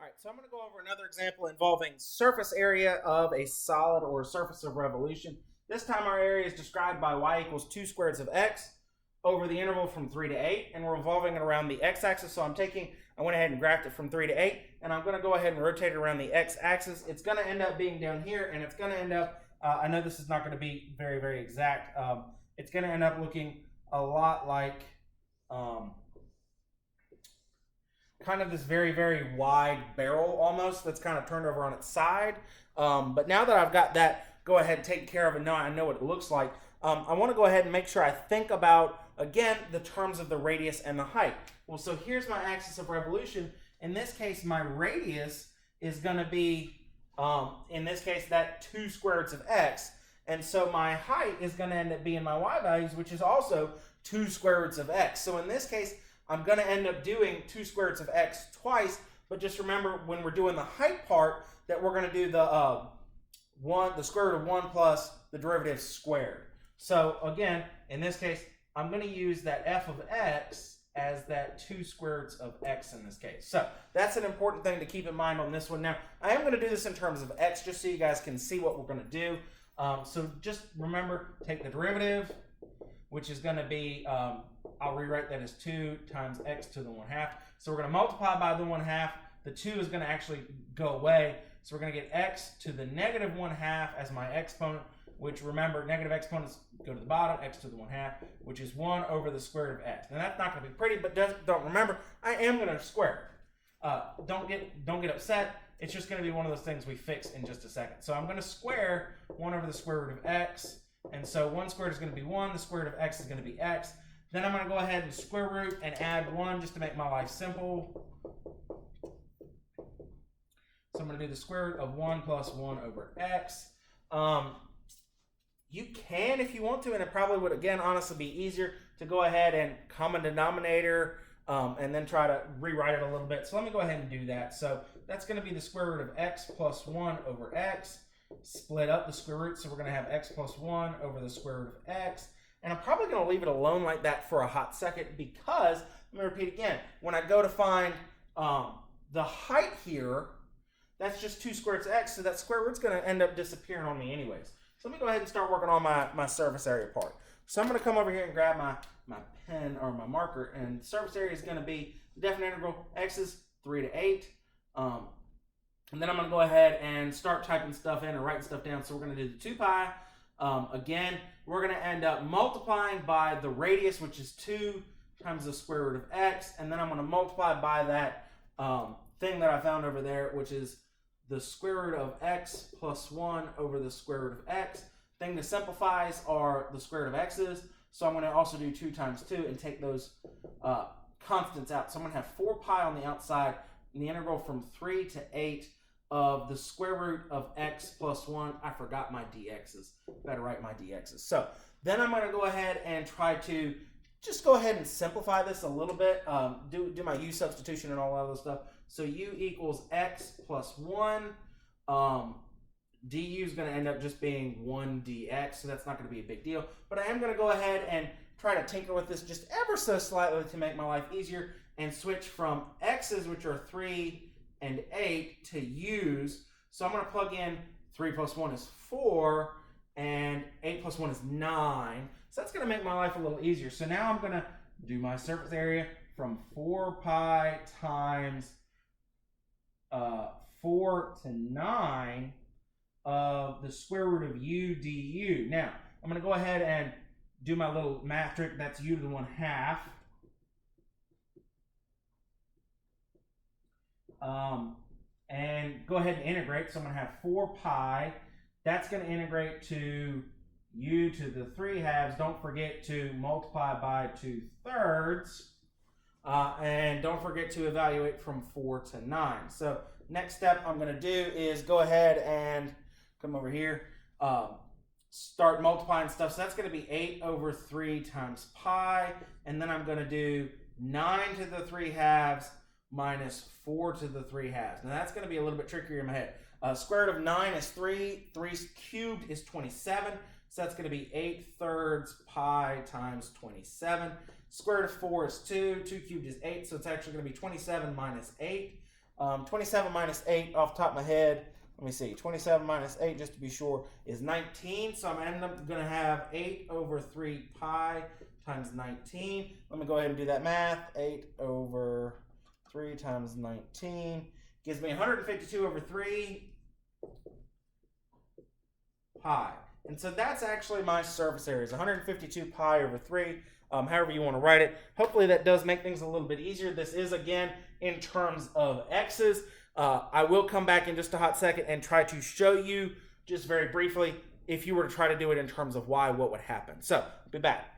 Alright, so I'm going to go over another example involving surface area of a solid or surface of revolution. This time our area is described by y equals 2 squares of x over the interval from 3 to 8, and we're revolving it around the x-axis, so I went ahead and graphed it from 3 to 8, and I'm going to go ahead and rotate it around the x-axis. It's going to end up being down here, and it's going to end up, I know this is not going to be very, very exact, it's going to end up looking a lot like kind of this very, very wide barrel almost that's kind of turned over on its side. But now that I've got that go ahead and taken care of and now I know what it looks like, I want to go ahead and make sure I think about, again, the terms of the radius and the height. Well, so here's my axis of revolution. In this case, my radius is going to be, in this case, that 2 square roots of x. And so my height is going to end up being my y values, which is also 2 square roots of x. So in this case, I'm going to end up doing 2 square roots of x twice, but just remember when we're doing the height part that we're going to do the square root of 1 plus the derivative squared. So again, in this case, I'm going to use that f of x as that 2 square roots of x in this case. So that's an important thing to keep in mind on this one. Now, I am going to do this in terms of x just so you guys can see what we're going to do. So just remember, take the derivative, which is going to be, I'll rewrite that as 2 times x to the 1/2. So we're going to multiply by the 1/2. The 2 is going to actually go away. So we're going to get x to the negative 1/2 as my exponent, which remember, negative exponents go to the bottom, x to the 1/2, which is 1 over the square root of x. Now that's not going to be pretty, but don't remember, I am going to square it. Don't get upset. It's just going to be one of those things we fix in just a second. So I'm going to square 1 over the square root of x. And so 1 squared is going to be 1, the square root of x is going to be x. Then I'm going to go ahead and square root and add 1 just to make my life simple. So I'm going to do the square root of 1 plus 1 over x. You can if you want to, and it probably would, again, honestly be easier to go ahead and common denominator and then try to rewrite it a little bit. So let me go ahead and do that. So that's going to be the square root of x plus 1 over x. Split up the square root, so we're going to have x plus 1 over the square root of x. And I'm probably going to leave it alone like that for a hot second because, let me repeat again, when I go to find the height here, that's just 2 square roots of x, so that square root's going to end up disappearing on me anyways. So let me go ahead and start working on my surface area part. So I'm going to come over here and grab my pen or my marker, and surface area is going to be the definite integral x is 3 to 8. And then I'm going to go ahead and start typing stuff in or writing stuff down. So we're going to do the 2 pi. Again, we're going to end up multiplying by the radius, which is 2 times the square root of x. And then I'm going to multiply by that thing that I found over there, which is the square root of x plus 1 over the square root of x. Thing that simplifies are the square root of x's. So I'm going to also do 2 times 2 and take those constants out. So I'm going to have 4 pi on the outside in the integral from 3 to 8 of the square root of x plus 1. I forgot my dx's. Better write my dx's. So then I'm going to go ahead and try to just go ahead and simplify this a little bit. Do my u substitution and all that other stuff. So u equals x plus 1. Du is going to end up just being 1 dx, so that's not going to be a big deal. But I am going to go ahead and try to tinker with this just ever so slightly to make my life easier and switch from x's, which are 3 and 8, to u's. So I'm going to plug in 3 plus 1 is 4, and 8 plus 1 is 9. So that's going to make my life a little easier. So now I'm going to do my surface area from 4 pi times 4 to 9 of the square root of u du. Now, I'm going to go ahead and do my little math trick. That's u to the 1/2. And go ahead and integrate. So I'm going to have 4 pi. That's going to integrate to u to the 3/2. Don't forget to multiply by 2/3. And don't forget to evaluate from 4 to 9. So next step I'm going to do is go ahead and come over here. Start multiplying stuff. So that's going to be 8 over 3 times pi. And then I'm going to do 9 to the 3/2 minus 4 to the 3/2. Now that's going to be a little bit trickier in my head. Square root of 9 is 3. 3 cubed is 27. So that's going to be 8/3 pi times 27. Square root of 4 is 2. 2 cubed is 8. So it's actually going to be 27 minus 8. 27 minus 8 off the top of my head. Let me see. 27 minus 8, just to be sure, is 19. So I'm going to have 8 over 3 pi times 19. Let me go ahead and do that math. 8 over 3 times 19 gives me 152 over 3 pi. And so that's actually my surface area. It's 152 pi over 3, however you want to write it. Hopefully that does make things a little bit easier. This is, again, in terms of x's. I will come back in just a hot second and try to show you, just very briefly, if you were to try to do it in terms of y, what would happen. So, I'll be back.